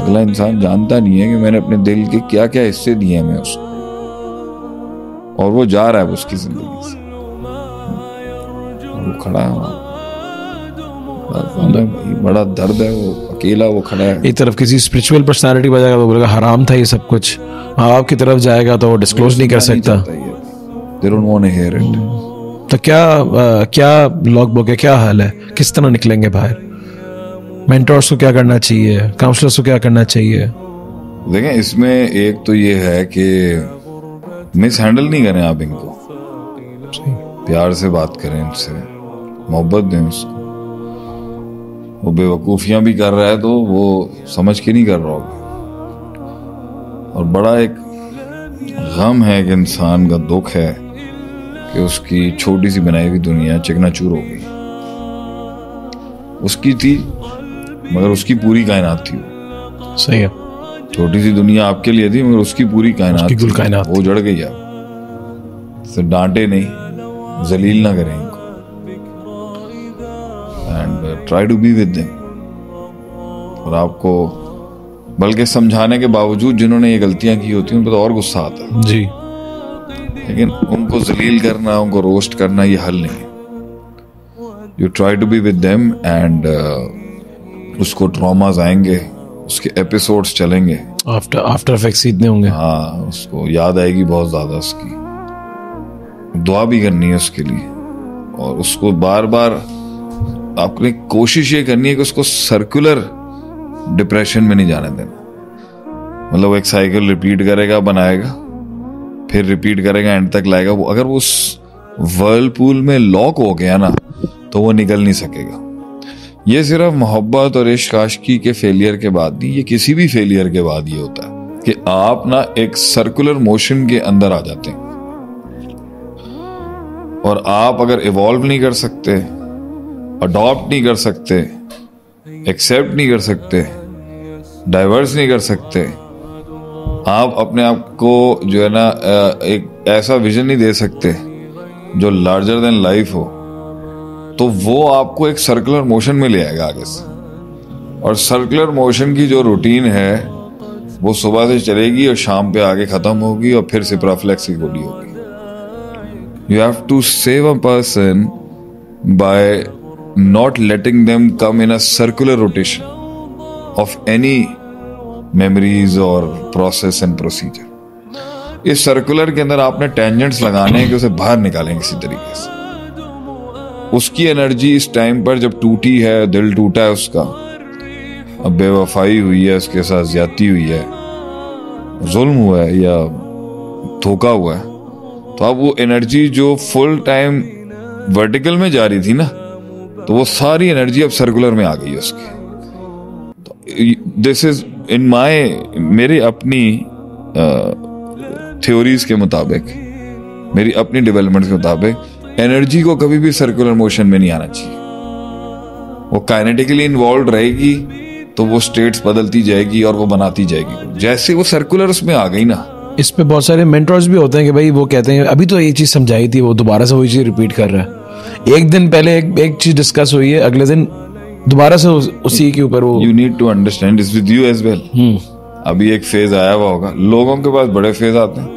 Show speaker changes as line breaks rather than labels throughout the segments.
अगला इंसान जानता नहीं है कि मैंने अपने दिल के क्या क्या हिस्से दिए हैं मैं उसको, और वो जा रहा है उसकी जिंदगी से, वो खड़ा है बड़ा दर्द है, वो अकेला वो खड़ा है।
एक तरफ किसी स्पिरिचुअल पर्सनालिटी बजाएगा तो बोलेगा हराम था ये सब कुछ, माँ बाप की तरफ जाएगा तो वो डिस्क्लोज नहीं कर सकता।
They don't want to hear it.
तो क्या लॉग बुक है, क्या हाल है, किस तरह निकलेंगे बाहर? मेंटर्स को क्या करना चाहिए, काउंसलर्स को क्या करना चाहिए?
देखें, इसमें एक तो ये है कि मिस हैंडल नहीं करें आप इनको, प्यार से बात करें इनसे, मोहब्बत दें उसको। वो बेवकूफ़ियाँ भी कर रहा है तो वो समझ के नहीं कर रहा होगा, और बड़ा एक गम है कि इंसान का दुख है कि उसकी छोटी सी बनाई हुई दुनिया चिकनाचूर हो गई। उसकी थी मगर उसकी पूरी कायनात थी।
सही है,
छोटी सी दुनिया आपके लिए थी मगर उसकी पूरी कायनात थी, वो जड़ गई। आप तो डांटे नहीं, जलील ना करें इनको, and try to be with them. और आपको बल्कि समझाने के बावजूद जिन्होंने ये गलतियां की होती हैं उन पर तो और गुस्सा आता है
जी,
लेकिन उनको जलील करना, उनको रोस्ट करना ये हल नहीं है। You try to be with them and उसको ट्रॉमास आएंगे, उसके एपिसोड्स चलेंगे,
आफ्टर इफेक्ट्स इतने होंगे।
हाँ, उसको याद आएगी बहुत ज्यादा, उसकी दुआ भी करनी है उसके लिए, और उसको बार बार आपने कोशिश ये करनी है कि उसको सर्कुलर डिप्रेशन में नहीं जाने देना। मतलब एक साइकिल रिपीट करेगा, बनाएगा, फिर रिपीट करेगा, एंड तक लाएगा। वो अगर वो उस वर्लपूल में लॉक हो गया ना तो वो निकल नहीं सकेगा। ये सिर्फ मोहब्बत और इश्क आशिकी के फेलियर के बाद नहीं, ये किसी भी फेलियर के बाद ये होता है कि आप ना एक सर्कुलर मोशन के अंदर आ जाते हैं, और आप अगर इवॉल्व नहीं कर सकते, अडॉप्ट नहीं कर सकते, एक्सेप्ट नहीं कर सकते, डाइवर्स नहीं कर सकते, आप अपने आप को जो है ना एक ऐसा विजन नहीं दे सकते जो लार्जर देन लाइफ हो, तो वो आपको एक सर्कुलर मोशन में ले आएगा आगे से। और सर्कुलर मोशन की जो रूटीन है वो सुबह से चलेगी और शाम पे आगे खत्म होगी, और फिर सिप्राफ्लेक्स की गोली होगी। You have to save a person by not letting them come in a circular rotation of any memories or process and procedure. इस सर्कुलर के अंदर आपने टेंजेंट्स लगाने हैं कि उसे बाहर निकालें किसी तरीके से। उसकी एनर्जी इस टाइम पर जब टूटी है, दिल टूटा है उसका, अब बेवफाई हुई है, उसके साथ ज्यादती हुई है, जुल्म हुआ है या धोखा हुआ है, तो अब वो एनर्जी जो फुल टाइम वर्टिकल में जा रही थी ना, तो वो सारी एनर्जी अब सर्कुलर में आ गई है उसकी। तो दिस इज इन मेरी अपनी थ्योरीज के मुताबिक, मेरी अपनी डेवलपमेंट के मुताबिक, एनर्जी को कभी भी सर्कुलर मोशन में नहीं आना चाहिए। वो काइनेटिकली इन्वॉल्व रहेगी तो वो स्टेट्स बदलती जाएगी और वो बनाती जाएगी। जैसे वो सर्कुलर उसमें आ गई ना,
इस पे बहुत सारे मेंटर्स भी होते हैं कि भाई वो कहते हैं अभी तो ये चीज समझाई थी, वो दोबारा से वही चीज रिपीट कर रहा है। एक दिन पहले एक चीज डिस्कस हुई है, अगले दिन दोबारा से उसी के ऊपर वो।
You need to understand this with you as well. अभी एक फेज आया हुआ होगा, लोगों के पास बड़े फेज आते हैं।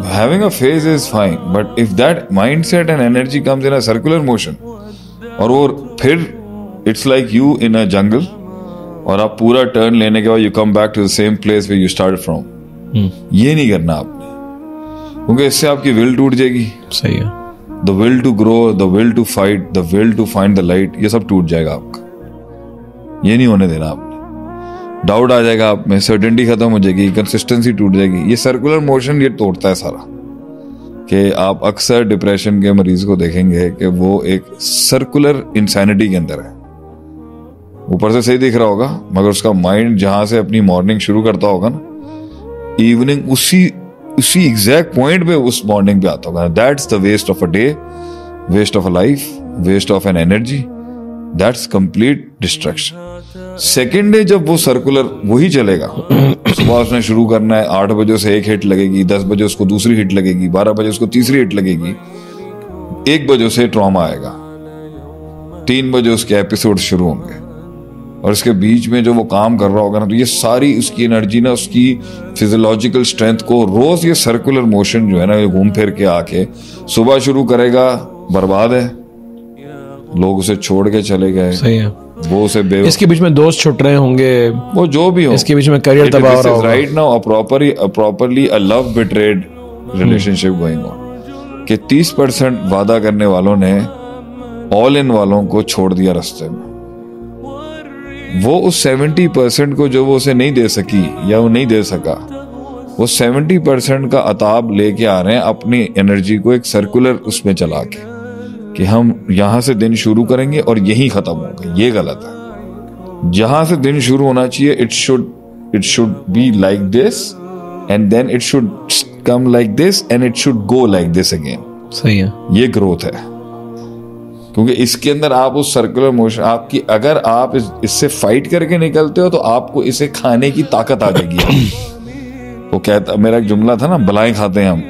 Having a phase is fine, but if that mindset and energy comes in a circular motion, और वो फिर it's like you in a jungle, और आप पूरा टर्न लेने के बाद you come back to the same place where you started from, ये नहीं करना आपने, क्योंकि इससे आपकी विल टूट जाएगी।
सही है।
The will to grow, the will to fight, the will to find the light, ये सब टूट जाएगा आपका। ये नहीं होने देना आपने। डाउट आ जाएगा आप में, सर्टेनिटी खत्म हो जाएगी, कंसिस्टेंसी टूट जाएगी। ये सर्कुलर मोशन ये तोड़ता है सारा। कि आप अक्सर डिप्रेशन के मरीज को देखेंगे कि वो एक सर्कुलर इंसैनिटी के अंदर है। ऊपर से सही दिख रहा होगा मगर उसका माइंड जहां से अपनी मॉर्निंग शुरू करता होगा ना, इवनिंग उसी एग्जैक्ट पॉइंट पे उस मॉर्निंग पे आता होगा। That's the waste of a day, waste of a life, waste of an energy, that's complete destruction. Second day जब वो सर्कुलर वही चलेगा, सुबह उसने शुरू करना है, 8 बजे से एक हिट लगेगी, 10 बजे उसको दूसरी हिट लगेगी, 12 बजे उसको तीसरी हिट लगेगी, 1 बजे से ट्रॉमा आएगा, 3 बजे उसके एपिसोड शुरू होंगे, और इसके बीच में जो वो काम कर रहा होगा ना, तो ये सारी उसकी एनर्जी ना, उसकी फिजियोलॉजिकल स्ट्रेंथ को रोज ये सर्कुलर मोशन जो है ना, ये घूम फिर के आके सुबह शुरू करेगा, बर्बाद है, लोग उसे छोड़ के चले गए।
सही है।
वो उसे
इसके बीच में दोस्त छुट रहे होंगे,
वो जो भी हो,
इसके बीच में करियर तबाह हो रहा होगा।
Right now properly a love betrayed relationship going on, कि 30% वादा करने वालों ने ऑल इन वालों को छोड़ दिया रास्ते में। वो उस 70% को जो वो उसे नहीं दे सकी या वो नहीं दे सका, वो 70% का अताब लेके आ रहे हैं अपनी एनर्जी को एक सर्कुलर उसमें चला के, कि हम यहां से दिन शुरू करेंगे और यही खत्म होगा। ये गलत है। जहां से दिन शुरू होना चाहिए, it should be like this and then it should come like this and it should go like this again.
सही है।
ये ग्रोथ है, क्योंकि इसके अंदर आप उस सर्कुलर मोशन आपकी, अगर आप इससे फाइट करके निकलते हो तो आपको इसे खाने की ताकत आ जाएगी। वो कहता, मेरा एक जुमला था ना, बलाएं खाते हैं हम,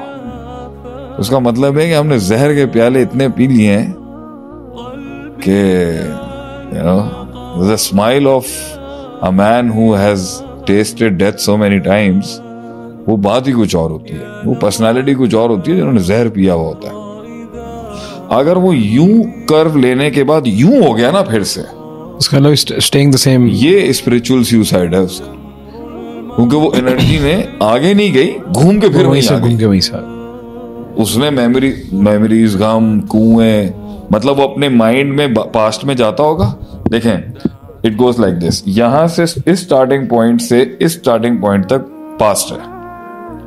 उसका मतलब है कि हमने जहर के प्याले इतने पी लिए हैं कि you know the smile of a man who has tested death so many times, वो बात ही कुछ और होती है, वो पर्सनालिटी कुछ और होती है जिन्होंने जहर पिया हुआ होता है। अगर वो यूं कर्व लेने के बाद यूं हो गया ना फिर से,
उसका मतलब स्टेइंग द सेम,
ये स्पिरिचुअल सुसाइड है उसका, क्योंकि वो एनर्जी ने आगे नहीं गई, घूम के फिर वहीं से
घूम के वहीं से
उसने मेमोरीज, गम, कुएं, मतलब वो अपने माइंड में पास्ट में जाता होगा। देखें, इट गोज लाइक दिस, यहां से इस स्टार्टिंग पॉइंट से इस स्टार्टिंग पॉइंट तक पास्ट है।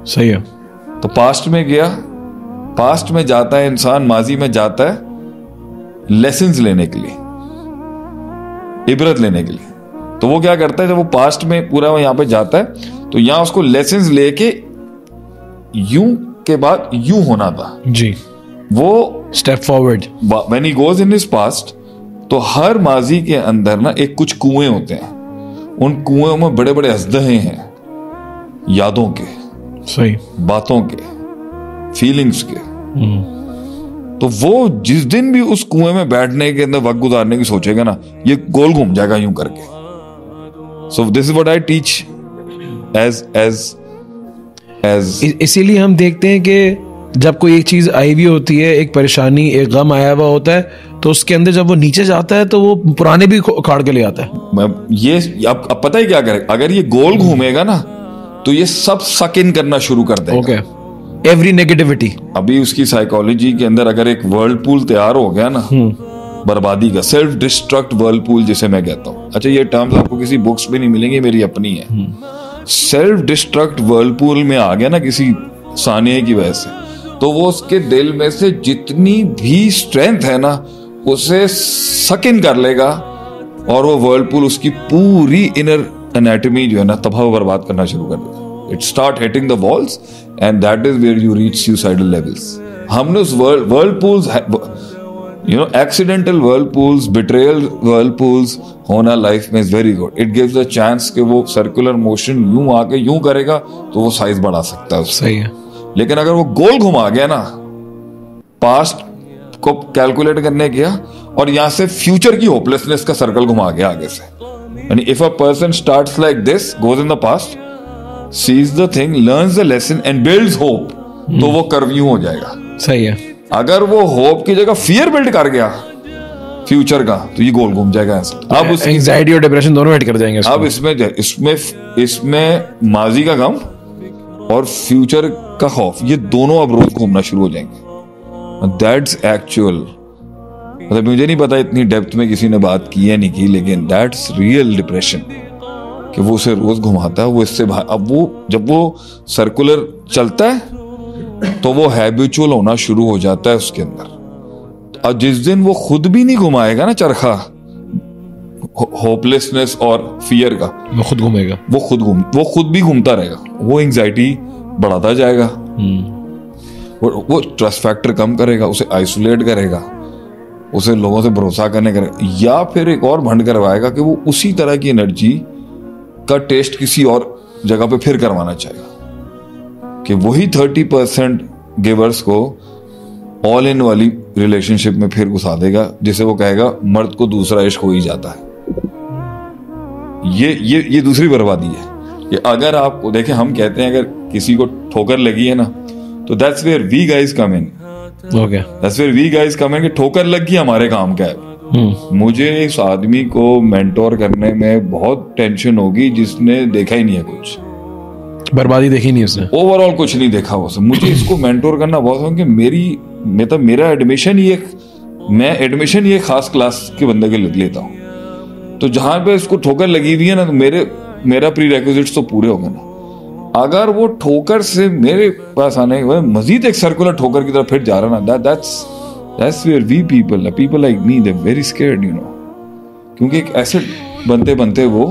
सही है।
तो पास्ट में गया, पास्ट में जाता है इंसान, माजी में जाता है लेसन्स लेने के लिए, इबरत लेने के लिए। तो वो क्या करता है, जब वो पास्ट में पूरा यहां पे जाता है, तो यहां उसको लेसन्स लेके यूं के बाद यूं होना था
जी,
वो
step forward.
When he goes in his past, तो हर माजी के अंदर ना एक कुछ कुएं होते हैं, उन कुएं में बड़े बड़े असदहे हैं, यादों के,
सही,
बातों के, फीलिंग्स के। तो वो जिस दिन भी उस कुएं में बैठने के अंदर वक्त गुजारने की सोचेगा ना, ये गोल घूम जाएगा यूं करके। So this is what I teach as
इसीलिए हम देखते हैं कि जब कोई एक चीज आई हुई होती है, एक परेशानी, एक गम आया हुआ होता है, तो उसके अंदर जब वो नीचे जाता है तो वो पुराने भी उखाड़ के ले आता है।
ये अब पता है क्या करे, अगर ये गोल घूमेगा ना, तो ये सब सक इन करना शुरू कर देगा।
Okay, every negativity.
अभी उसकी साइकोलॉजी के अंदर अगर एक वर्लपूल तैयार हो गया ना, बर्बादी का, सेल्फ डिस्ट्रक्ट वर्लपूल जिसे मैं कहता हूं। अच्छा, ये टर्म्स आपको किसी बुक्स में नहीं मिलेंगे, मेरी अपनी है। सेल्फ डिस्ट्रक्ट वर्लपूल में आ गया ना किसी सानिया की वजह से, तो वो उसके दिल में से जितनी भी स्ट्रेंथ है ना, उसे सक इन कर लेगा, और वो वर्लपूल उसकी पूरी इनर एनाटॉमी जो है ना, तबाह बर्बाद करना शुरू कर देगा। It start hitting the walls and that is where you reach suicidal levels. हमने उस whirlpools, you know, accidental whirlpools, betrayal whirlpools होना लाइफ में is very good. It gives a chance कि वो सर्कुलर मोशन यूं आके यूं करेगा तो वो साइज बढ़ा सकता है उसका।
सही है।
लेकिन अगर वो गोल घुमा गया ना, पास्ट को कैलकुलेट करने गया और यहां से फ्यूचर की होपलेसनेस का सर्कल घुमा गया आगे से, यानी if a person starts like this, goes in the past, sees the thing, learns the lesson and builds hope, तो वो कर्व यूं हो जाएगा।
सही है।
अगर वो होप की जगह फियर बिल्ड कर गया फ्यूचर का, तो ये गोल घूम जाएगा ऐसे। अब
एंजाइटी और डिप्रेशन दोनों ऐड कर जाएंगे उसको।
अब इसमें माजी का गम और फ्यूचर का खौफ, ये दोनों अब रोज घूमना शुरू हो जाएंगे। दैट्स एक्चुअल, मतलब मुझे नहीं पता इतनी डेप्थ में किसी ने बात की है नहीं की, लेकिन दैट्स रियल डिप्रेशन, कि वो उसे रोज घुमाता है, वो इससे अब वो जब वो सर्कुलर चलता है तो वो हैबिचुअल होना शुरू हो जाता है उसके अंदर। और जिस दिन वो खुद भी नहीं घुमाएगा ना चरखा होपलेसनेस और फियर का,
वो खुद घूमेगा,
वो खुद भी घूमता रहेगा, वो एंजाइटी बढ़ाता जाएगा, वो ट्रस्ट फैक्टर कम करेगा, उसे आइसोलेट करेगा, उसे लोगों से भरोसा करने करेगा, या फिर एक और भंड करवाएगा कि वो उसी तरह की एनर्जी का टेस्ट किसी और जगह पे फिर करवाना चाहेगा, कि वही 30% गिवर्स को ऑल इन वाली रिलेशनशिप में फिर घुसा देगा, जिसे वो कहेगा मर्द को दूसरा इश्क हो ही जाता है। ये दूसरी बर्बादी है कि अगर आप देखें, हम कहते हैं अगर किसी को ठोकर लगी है ना, तो that's where we guys come in.
Okay,
that's where we guys come in कि ठोकर लग गई, हमारे काम का है। मुझे इस आदमी को मेंटोर करने में बहुत टेंशन होगी जिसने देखा ही नहीं है कुछ,
बर्बादी देखी नहीं उसने,
ओवरऑल कुछ नहीं देखा उसने। मुझे इसको मेंटोर करना बहुत है कि मेरा एडमिशन ही एक खास क्लास के बंदे के लिए लेता हूँ। तो जहां पे इसको ठोकर लगी हुई है ना, तो मेरा प्री रेक्विजिट्स तो पूरे हो गए ना। अगर वो ठोकर से मेरे पास आने के बाद मजीद एक सर्कुलर ठोकर की तरफ फिर जा रहा ना, that's where we people like me, they very scared, you know. क्योंकि एक एसिड बनते वो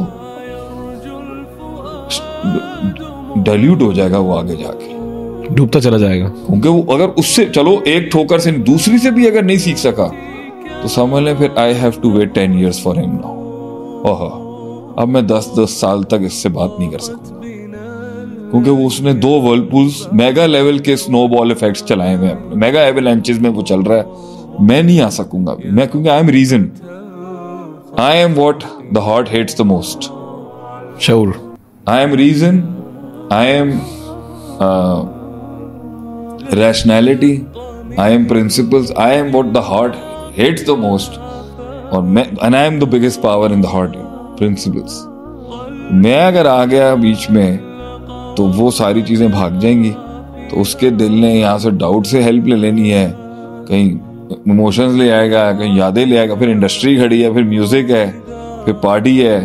डाइल्यूट हो जाएगा, वो आगे जाके
डूबता चला जाएगा।
क्योंकि वो अगर उससे, चलो एक ठोकर से दूसरी से भी अगर नहीं सीख सका, तो समझ लें फिर I have to wait 10 years for him now. Oh, अब मैं 10 साल तक इससे बात नहीं कर सकता, क्योंकि वो उसने 2 वर्लपूल्स मेगा लेवल के स्नोबॉल इफेक्ट्स चलाए हुए हैं, मेगा एवलांचेस में वो चल रहा है। मैं नहीं आ सकूंगा मैं, क्योंकि I am reason, I am what the heart hates the most.
शऊर,
I am reason, I am rationality, I am principles, I am what the heart hates the most, and I am the biggest power in the heart, principles। मैं अगर आ गया बीच में तो वो सारी चीजें भाग जाएंगी। तो उसके दिल ने यहाँ से डाउट से हेल्प ले लेनी है, कहीं इमोशंस ले आएगा, कहीं यादें ले आएगा, फिर इंडस्ट्री खड़ी है, फिर म्यूजिक है, फिर पार्टी है,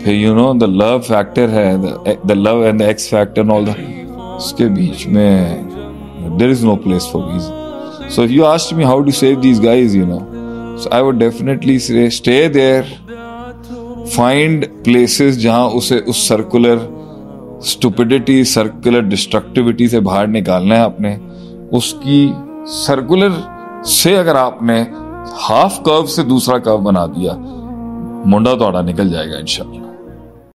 फिर you know the love factor है, the love and the X factor all the, उसके बीच में there is no place for reason। So if you asked me how to save these guys, you know, so I would definitely say stay there, find places जहां उसे उस circular stupidity, circular destructivity से बाहर निकालना है अपने। उसकी circular से अगर आपने half curve से दूसरा curve बना दिया, मुंडा तोड़ा निकल जाएगा इंशाल्लाह।